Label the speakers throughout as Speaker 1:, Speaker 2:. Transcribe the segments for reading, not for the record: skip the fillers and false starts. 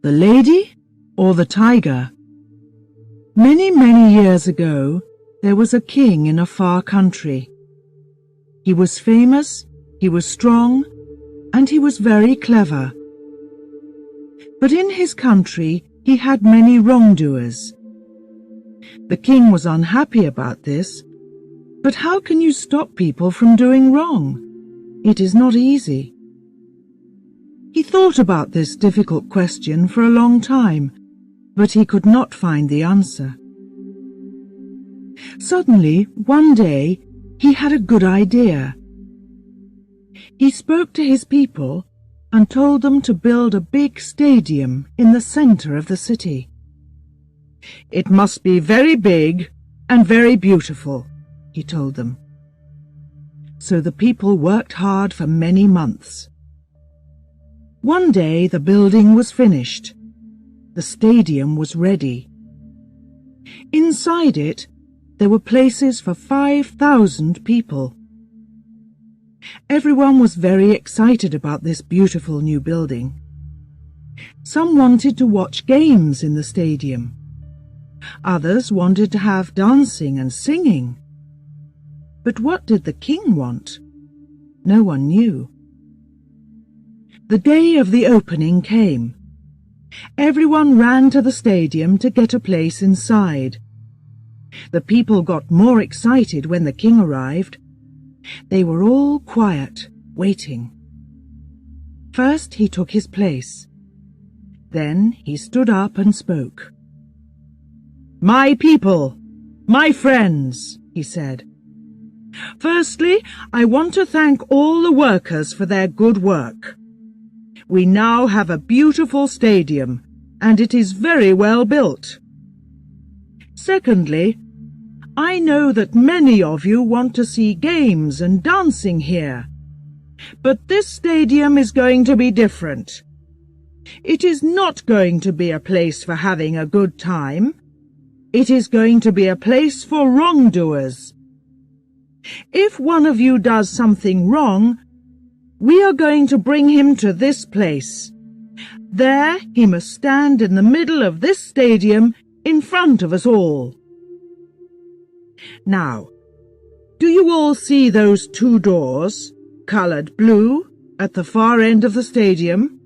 Speaker 1: The lady or the tiger? Many, many years ago, there was a king in a far country. He was famous, he was strong, and he was very clever. But in his country, he had many wrongdoers. The king was unhappy about this, but how can you stop people from doing wrong? It is not easy. He thought about this difficult question for a long time, but he could not find the answer. Suddenly, one day, he had a good idea. He spoke to his people and told them to build a big stadium in the center of the city. It must be very big and very beautiful, he told them. So the people worked hard for many months. One day the building was finished. The stadium was ready. Inside it, there were places for 5,000 people. Everyone was very excited about this beautiful new building. Some wanted to watch games in the stadium. Others wanted to have dancing and singing. But what did the king want? No one knew. The day of the opening came. Everyone ran to the stadium to get a place inside. The people got more excited when the king arrived. They were all quiet, waiting. First he took his place. Then he stood up and spoke. "My people, my friends," he said. "Firstly, I want to thank all the workers for their good work. We now have a beautiful stadium, and it is very well built. Secondly, I know that many of you want to see games and dancing here, but this stadium is going to be different. It is not going to be a place for having a good time. It is going to be a place for wrongdoers. If one of you does something wrong, we are going to bring him to this place. There he must stand in the middle of this stadium in front of us all. Now, do you all see those two doors, coloured blue, at the far end of the stadium?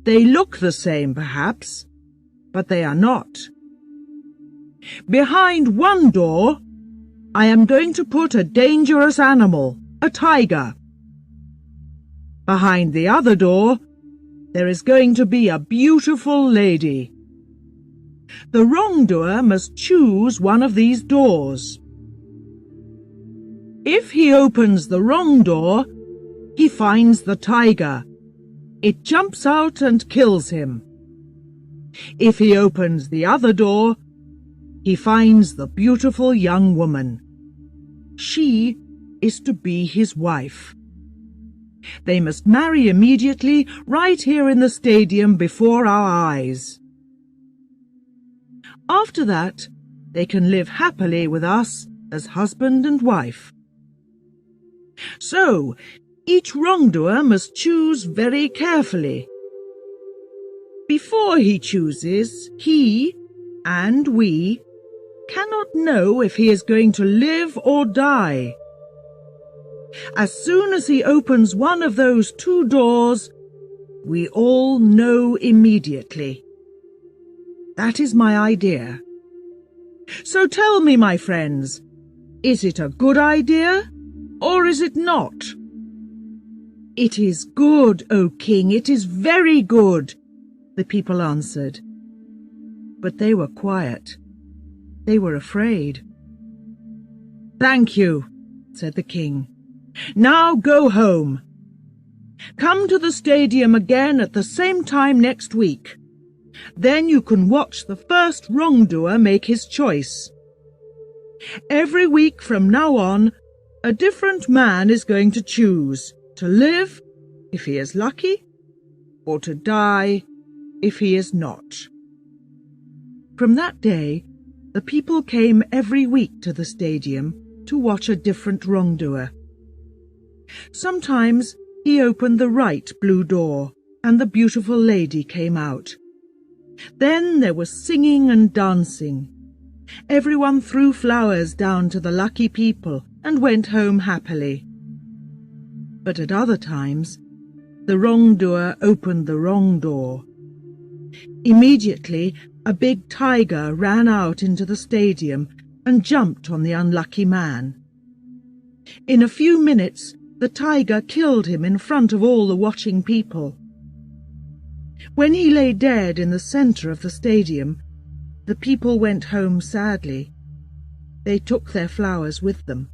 Speaker 1: They look the same, perhaps, but they are not. Behind one door, I am going to put a dangerous animal, a tiger. Behind the other door, there is going to be a beautiful lady. The wrongdoer must choose one of these doors. If he opens the wrong door, he finds the tiger. It jumps out and kills him. If he opens the other door, he finds the beautiful young woman. She is to be his wife. They must marry immediately, right here in the stadium before our eyes. After that, they can live happily with us as husband and wife. So, each wrongdoer must choose very carefully. Before he chooses, he and we cannot know if he is going to live or die. As soon as he opens one of those two doors, we all know immediately. That is my idea. So tell me, my friends, is it a good idea or is it not? It is good, O King, it is very good, the people answered. But they were quiet. They were afraid. Thank you, said the king. Now go home. Come to the stadium again at the same time next week. Then you can watch the first wrongdoer make his choice. Every week from now on, a different man is going to choose to live, if he is lucky, or to die, if he is not. From that day, the people came every week to the stadium to watch a different wrongdoer. Sometimes he opened the right blue door, and the beautiful lady came out. Then there was singing and dancing. Everyone threw flowers down to the lucky people and went home happily. But at other times, the wrongdoer opened the wrong door. Immediately, a big tiger ran out into the stadium and jumped on the unlucky man. In a few minutes, the tiger killed him in front of all the watching people. When he lay dead in the centre of the stadium, the people went home sadly. They took their flowers with them.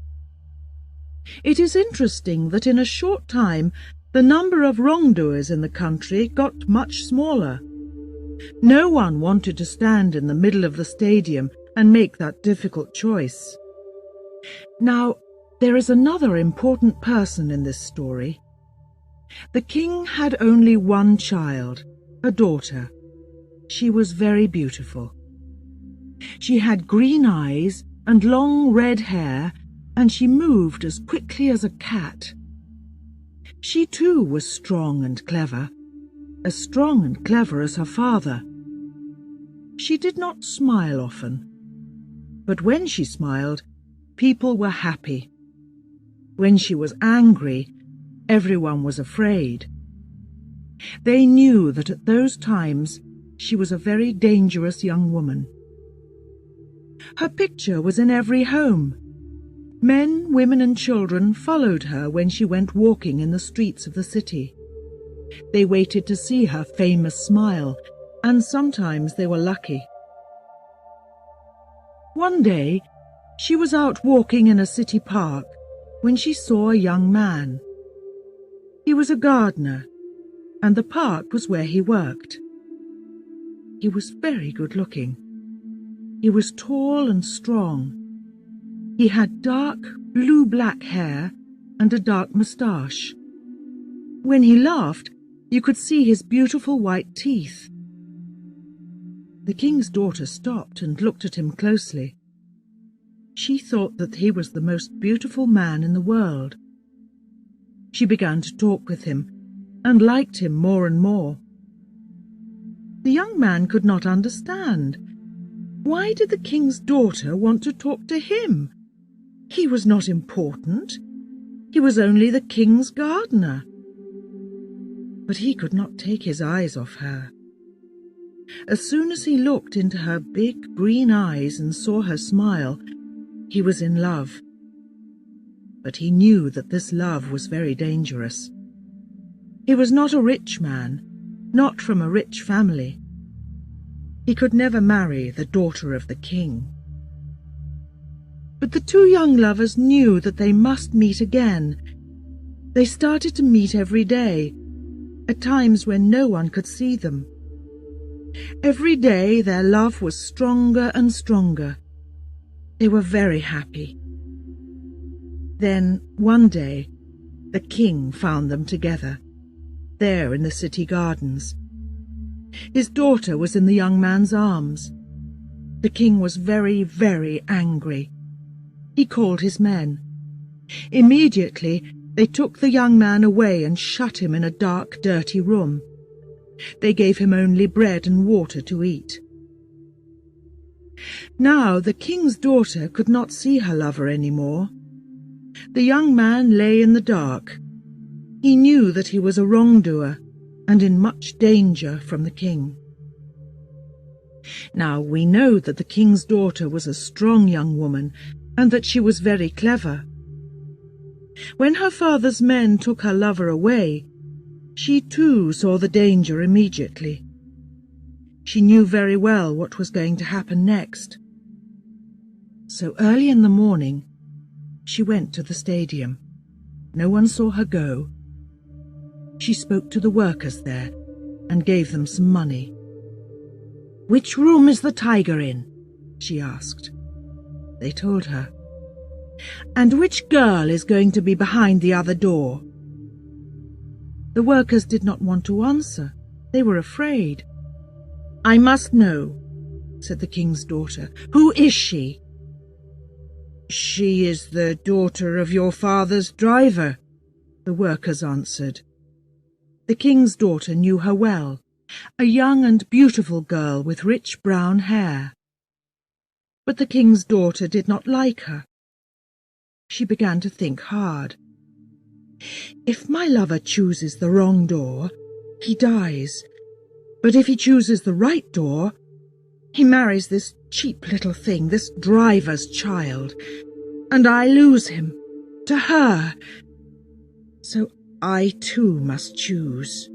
Speaker 1: It is interesting that in a short time the number of wrongdoers in the country got much smaller. No one wanted to stand in the middle of the stadium and make that difficult choice. Now, there is another important person in this story. The king had only one child, a daughter. She was very beautiful. She had green eyes and long red hair, and she moved as quickly as a cat. She too was strong and clever, as strong and clever as her father. She did not smile often, but when she smiled, people were happy. When she was angry, everyone was afraid. They knew that at those times she was a very dangerous young woman. Her picture was in every home. Men, women and children followed her when she went walking in the streets of the city. They waited to see her famous smile, and sometimes they were lucky. One day, she was out walking in a city park when she saw a young man. He was a gardener, and the park was where he worked. He was very good-looking. He was tall and strong. He had dark blue-black hair and a dark moustache. When he laughed, you could see his beautiful white teeth. The king's daughter stopped and looked at him closely. She thought that he was the most beautiful man in the world. She began to talk with him and liked him more and more. The young man could not understand. Why did the king's daughter want to talk to him? He was not important. He was only the king's gardener. But he could not take his eyes off her. As soon as he looked into her big green eyes and saw her smile, he was in love. But he knew that this love was very dangerous. He was not a rich man, not from a rich family. He could never marry the daughter of the king. But the two young lovers knew that they must meet again. They started to meet every day, at times when no one could see them. Every day their love was stronger and stronger. They were very happy. Then, one day, the king found them together, there in the city gardens. His daughter was in the young man's arms. The king was very, very angry. He called his men. Immediately, they took the young man away and shut him in a dark, dirty room. They gave him only bread and water to eat. Now the king's daughter could not see her lover any more. The young man lay in the dark. He knew that he was a wrongdoer and in much danger from the king. Now we know that the king's daughter was a strong young woman and that she was very clever. When her father's men took her lover away, she too saw the danger immediately. She knew very well what was going to happen next. So early in the morning, she went to the stadium. No one saw her go. She spoke to the workers there and gave them some money. "Which room is the tiger in?" she asked. They told her. "And which girl is going to be behind the other door?" The workers did not want to answer. They were afraid. "I must know," said the king's daughter. "Who is she?" "She is the daughter of your father's driver," the workers answered. The king's daughter knew her well, a young and beautiful girl with rich brown hair. But the king's daughter did not like her. She began to think hard. If my lover chooses the wrong door, he dies. But if he chooses the right door, he marries this cheap little thing, this driver's child, and I lose him to her. So I too must choose.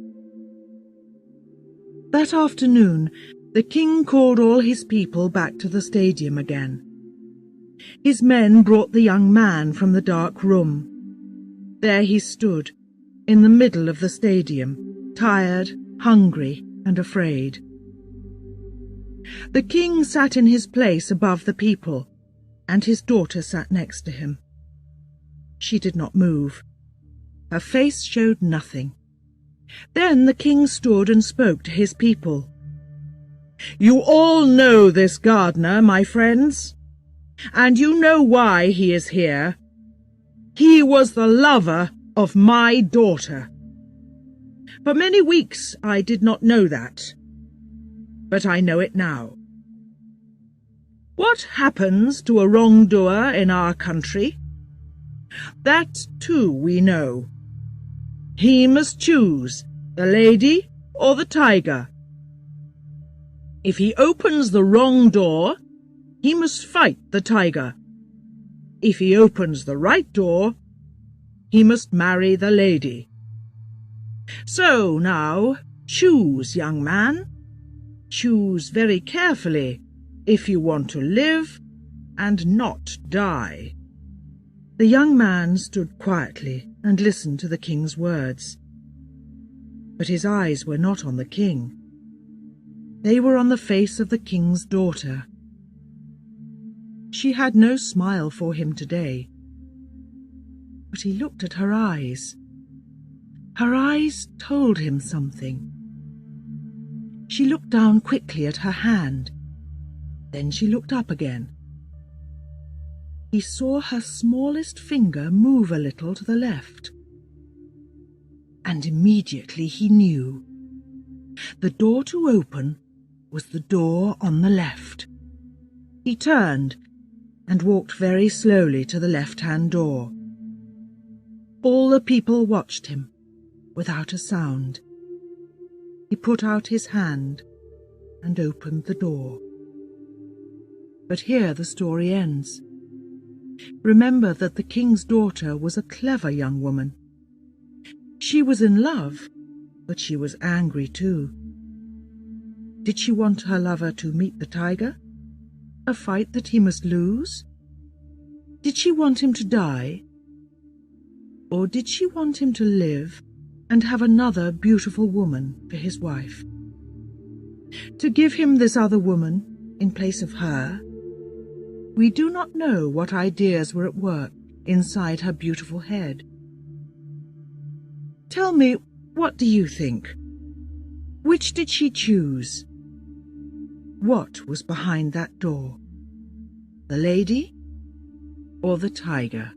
Speaker 1: That afternoon, the king called all his people back to the stadium again. His men brought the young man from the dark room. There he stood, in the middle of the stadium, tired, hungry, and afraid. The king sat in his place above the people, and his daughter sat next to him. She did not move. Her face showed nothing. Then the king stood and spoke to his people. "You all know this gardener, my friends, and you know why he is here. He was the lover of my daughter. For many weeks I did not know that, but I know it now. What happens to a wrongdoer in our country? That too we know. He must choose the lady or the tiger. If he opens the wrong door, he must fight the tiger. If he opens the right door, he must marry the lady. So now, choose, young man. Choose very carefully if you want to live and not die." The young man stood quietly and listened to the king's words. But his eyes were not on the king. They were on the face of the king's daughter. She had no smile for him today. But he looked at her eyes. Her eyes told him something. She looked down quickly at her hand. Then she looked up again. He saw her smallest finger move a little to the left. And immediately he knew. The door to open was the door on the left. He turned and walked very slowly to the left-hand door. All the people watched him, without a sound. He put out his hand and opened the door. But here the story ends. Remember that the king's daughter was a clever young woman. She was in love, but she was angry too. Did she want her lover to meet the tiger? A fight that he must lose? Did she want him to die? Or did she want him to live and have another beautiful woman for his wife? To give him this other woman in place of her? We do not know what ideas were at work inside her beautiful head. Tell me, what do you think? Which did she choose? What was behind that door? The lady or the tiger?